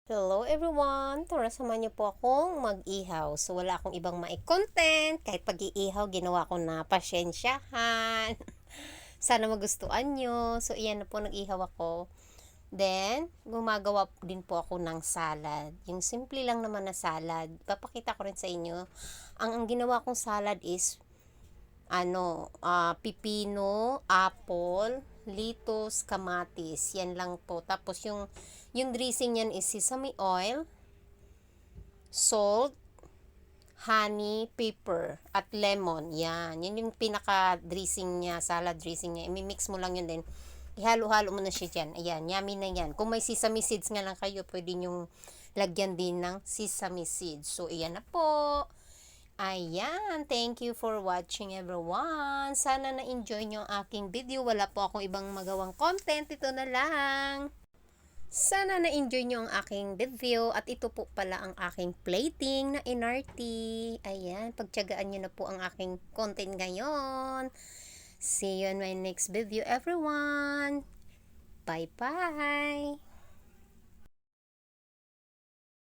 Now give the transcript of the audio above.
Hello everyone! Tara samahan niyo po akong mag-ihaw. So wala akong ibang mai-content. Kahit pag-iihaw, ginawa ko na pasyensyahan. Sana magustuhan nyo. So iyan na po, nag-ihaw ako. Then, gumagawa din po ako ng salad. Yung simple lang naman na salad. Papakita ko rin sa inyo. Ang ginawa kong salad is pipino, apple, litos, kamatis. Yan lang po. Tapos yung dressing yan is sesame oil, salt, honey, pepper, at lemon. Yan. Yan yung pinaka-dressing niya, salad dressing niya. I-mix mo lang yun din. Ihalo-halo mo na siya dyan. Ayan, yummy na yan. Kung may sesame seeds nga lang kayo, pwede nyong lagyan din ng sesame seeds. So, iyan na po. Ayan, thank you for watching everyone. Sana na-enjoy nyo ang aking video. Wala po akong ibang magawang content. Ito na lang. Sana na-enjoy nyo ang aking video. At ito po pala ang aking plating na NRT. Ayan, pagtyagaan nyo na po ang aking content ngayon. See you in my next video everyone. Bye-bye.